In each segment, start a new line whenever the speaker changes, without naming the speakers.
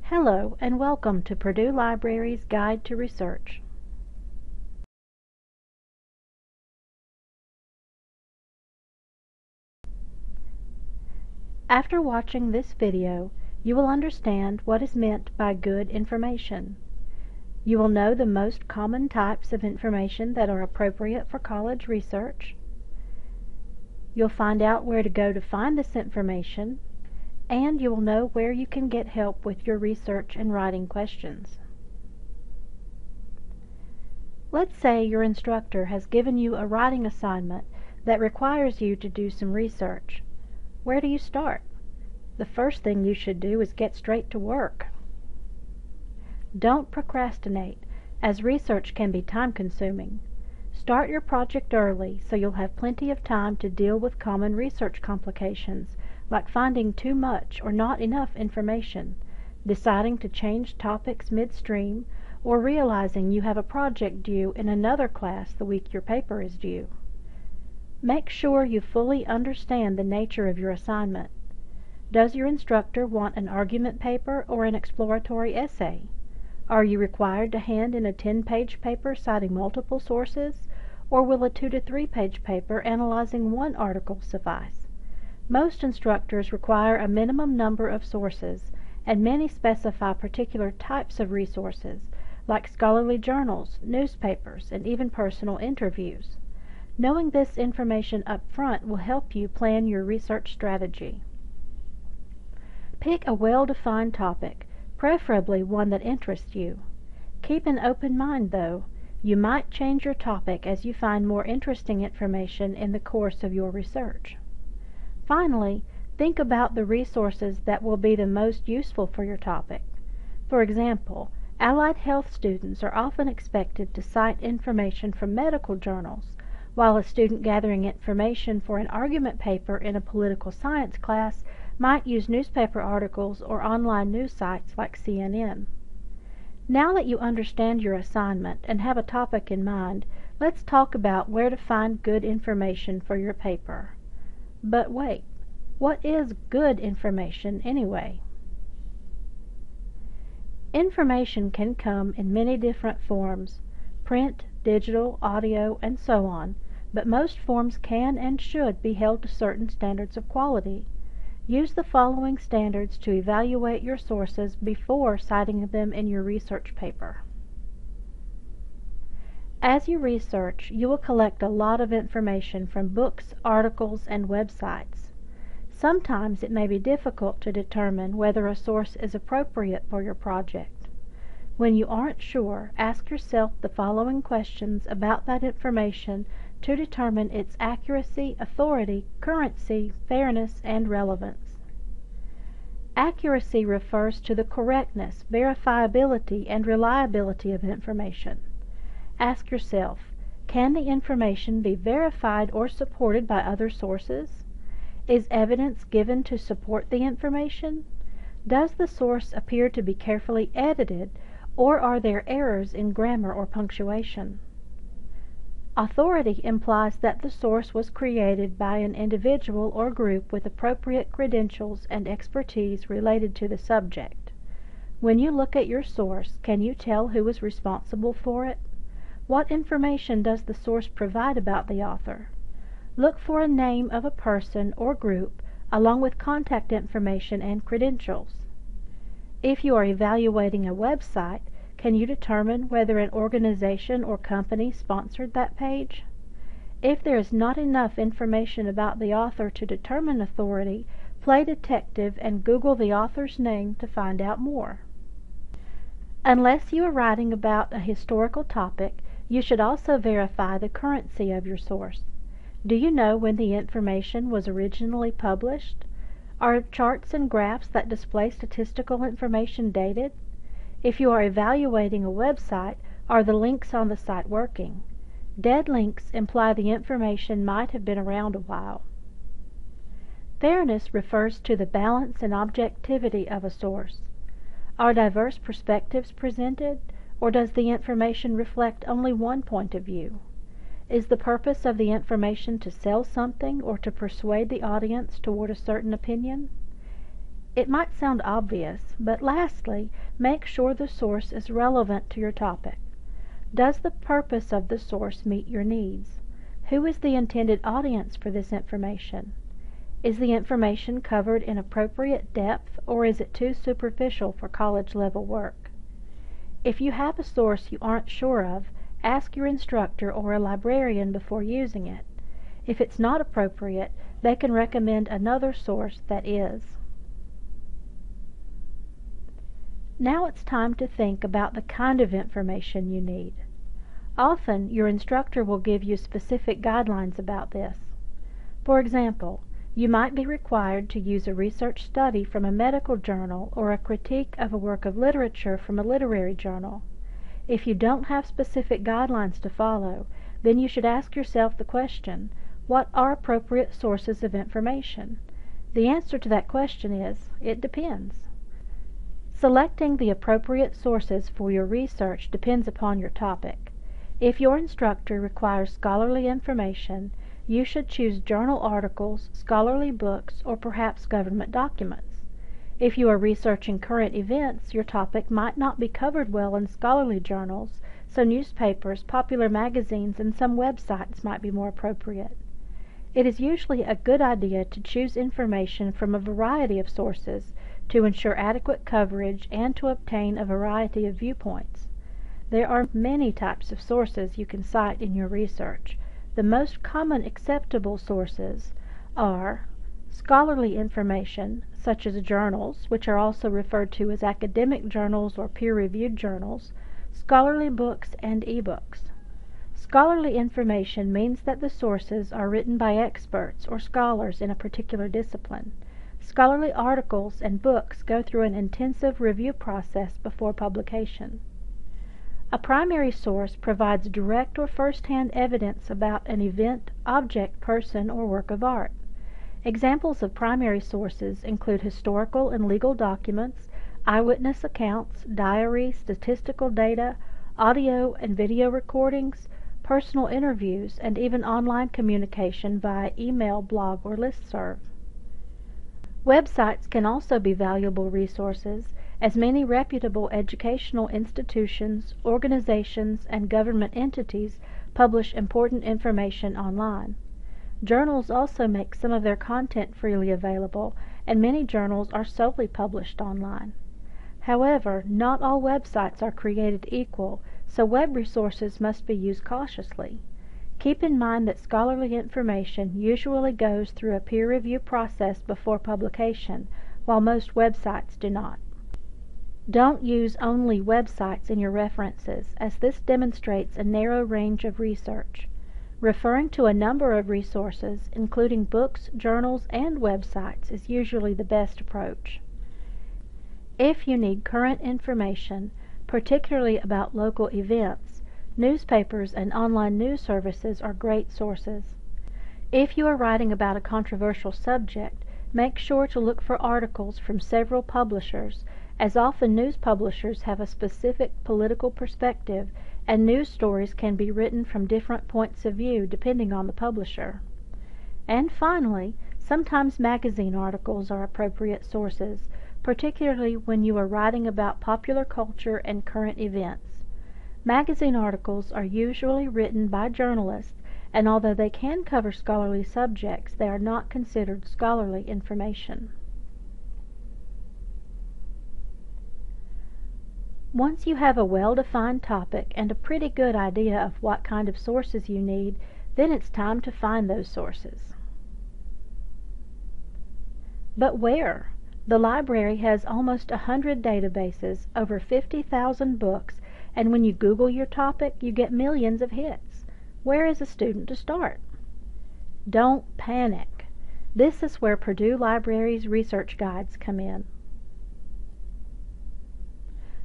Hello and welcome to Purdue Library's Guide to Research. After watching this video, you will understand what is meant by good information. You will know the most common types of information that are appropriate for college research. You'll find out where to go to find this information, and you will know where you can get help with your research and writing questions. Let's say your instructor has given you a writing assignment that requires you to do some research. Where do you start? The first thing you should do is get straight to work. Don't procrastinate, as research can be time-consuming. Start your project early so you'll have plenty of time to deal with common research complications, like finding too much or not enough information, deciding to change topics midstream, or realizing you have a project due in another class the week your paper is due. Make sure you fully understand the nature of your assignment. Does your instructor want an argument paper or an exploratory essay? Are you required to hand in a 10-page paper citing multiple sources, or will a 2 to 3 page paper analyzing one article suffice? Most instructors require a minimum number of sources, and many specify particular types of resources, like scholarly journals, newspapers, and even personal interviews. Knowing this information up front will help you plan your research strategy. Pick a well-defined topic, preferably one that interests you. Keep an open mind, though. You might change your topic as you find more interesting information in the course of your research. Finally, think about the resources that will be the most useful for your topic. For example, allied health students are often expected to cite information from medical journals, while a student gathering information for an argument paper in a political science class might use newspaper articles or online news sites like CNN. Now that you understand your assignment and have a topic in mind, let's talk about where to find good information for your paper. But wait, what is good information anyway? Information can come in many different forms: print, digital, audio, and so on, but most forms can and should be held to certain standards of quality. Use the following standards to evaluate your sources before citing them in your research paper. As you research, you will collect a lot of information from books, articles, and websites. Sometimes it may be difficult to determine whether a source is appropriate for your project. When you aren't sure, ask yourself the following questions about that information to determine its accuracy, authority, currency, fairness, and relevance. Accuracy refers to the correctness, verifiability, and reliability of information. Ask yourself, can the information be verified or supported by other sources? Is evidence given to support the information? Does the source appear to be carefully edited, or are there errors in grammar or punctuation? Authority implies that the source was created by an individual or group with appropriate credentials and expertise related to the subject. When you look at your source, can you tell who was responsible for it? What information does the source provide about the author? Look for a name of a person or group along with contact information and credentials. If you are evaluating a website, can you determine whether an organization or company sponsored that page? If there is not enough information about the author to determine authority, play detective and Google the author's name to find out more. Unless you are writing about a historical topic, you should also verify the currency of your source. Do you know when the information was originally published? Are charts and graphs that display statistical information dated? If you are evaluating a website, are the links on the site working? Dead links imply the information might have been around a while. Fairness refers to the balance and objectivity of a source. Are diverse perspectives presented, or does the information reflect only one point of view? Is the purpose of the information to sell something or to persuade the audience toward a certain opinion? It might sound obvious, but lastly, make sure the source is relevant to your topic. Does the purpose of the source meet your needs? Who is the intended audience for this information? Is the information covered in appropriate depth, or is it too superficial for college-level work? If you have a source you aren't sure of, ask your instructor or a librarian before using it. If it's not appropriate, they can recommend another source that is. Now it's time to think about the kind of information you need. Often, your instructor will give you specific guidelines about this. For example, you might be required to use a research study from a medical journal or a critique of a work of literature from a literary journal. If you don't have specific guidelines to follow, then you should ask yourself the question, what are appropriate sources of information? The answer to that question is, it depends. Selecting the appropriate sources for your research depends upon your topic. If your instructor requires scholarly information, you should choose journal articles, scholarly books, or perhaps government documents. If you are researching current events, your topic might not be covered well in scholarly journals, so newspapers, popular magazines, and some websites might be more appropriate. It is usually a good idea to choose information from a variety of sources to ensure adequate coverage and to obtain a variety of viewpoints. There are many types of sources you can cite in your research. The most common acceptable sources are scholarly information, such as journals, which are also referred to as academic journals or peer-reviewed journals, scholarly books, and ebooks. Scholarly information means that the sources are written by experts or scholars in a particular discipline. Scholarly articles and books go through an intensive review process before publication. A primary source provides direct or first-hand evidence about an event, object, person, or work of art. Examples of primary sources include historical and legal documents, eyewitness accounts, diaries, statistical data, audio and video recordings, personal interviews, and even online communication via email, blog, or listserv. Websites can also be valuable resources, as many reputable educational institutions, organizations, and government entities publish important information online. Journals also make some of their content freely available, and many journals are solely published online. However, not all websites are created equal, so web resources must be used cautiously. Keep in mind that scholarly information usually goes through a peer review process before publication, while most websites do not. Don't use only websites in your references, as this demonstrates a narrow range of research. Referring to a number of resources, including books, journals, and websites, is usually the best approach. If you need current information, particularly about local events, newspapers and online news services are great sources. If you are writing about a controversial subject, make sure to look for articles from several publishers, as often news publishers have a specific political perspective, and news stories can be written from different points of view depending on the publisher. And finally, sometimes magazine articles are appropriate sources, particularly when you are writing about popular culture and current events. Magazine articles are usually written by journalists, and although they can cover scholarly subjects, they are not considered scholarly information. Once you have a well-defined topic and a pretty good idea of what kind of sources you need, then it's time to find those sources. But where? The library has almost 100 databases, over 50,000 books, and when you Google your topic, you get millions of hits. Where is a student to start? Don't panic. This is where Purdue Library's research guides come in.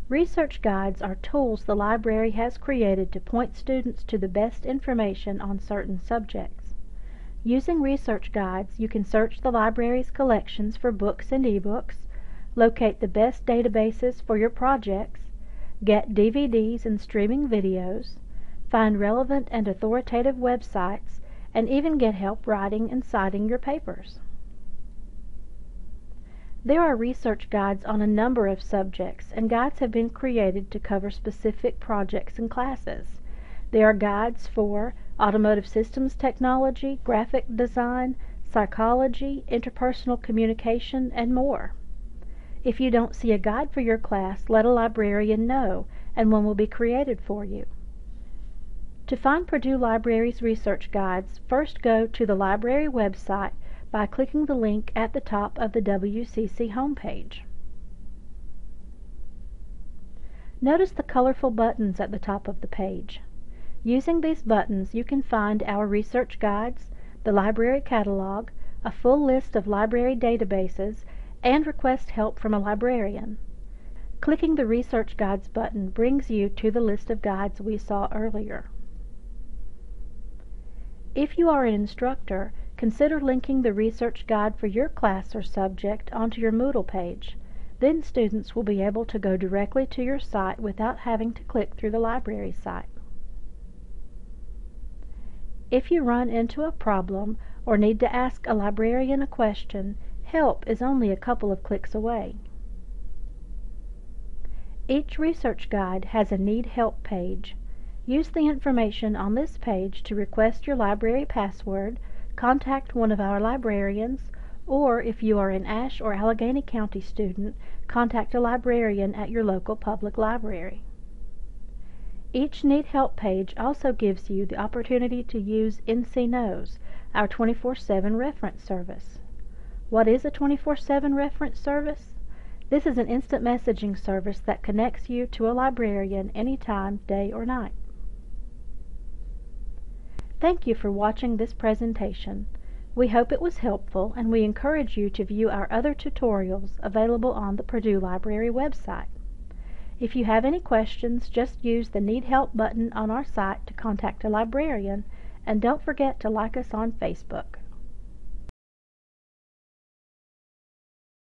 Research guides are tools the library has created to point students to the best information on certain subjects. Using research guides, you can search the library's collections for books and ebooks, locate the best databases for your projects, get DVDs and streaming videos, find relevant and authoritative websites, and even get help writing and citing your papers. There are research guides on a number of subjects, and guides have been created to cover specific projects and classes. There are guides for automotive systems technology, graphic design, psychology, interpersonal communication, and more. If you don't see a guide for your class, let a librarian know, and one will be created for you. To find Purdue Library's research guides, first go to the library website by clicking the link at the top of the WCC homepage. Notice the colorful buttons at the top of the page. Using these buttons, you can find our research guides, the library catalog, a full list of library databases, and request help from a librarian. Clicking the Research Guides button brings you to the list of guides we saw earlier. If you are an instructor, consider linking the research guide for your class or subject onto your Moodle page. Then students will be able to go directly to your site without having to click through the library site. If you run into a problem or need to ask a librarian a question, help is only a couple of clicks away. Each research guide has a Need Help page. Use the information on this page to request your library password, contact one of our librarians, or if you are an Ashe or Allegheny County student, contact a librarian at your local public library. Each Need Help page also gives you the opportunity to use NC Knows, our 24/7 reference service. What is a 24/7 reference service? This is an instant messaging service that connects you to a librarian anytime, day or night. Thank you for watching this presentation. We hope it was helpful, and we encourage you to view our other tutorials available on the Purdue Library website. If you have any questions, just use the Need Help button on our site to contact a librarian, and don't forget to like us on Facebook.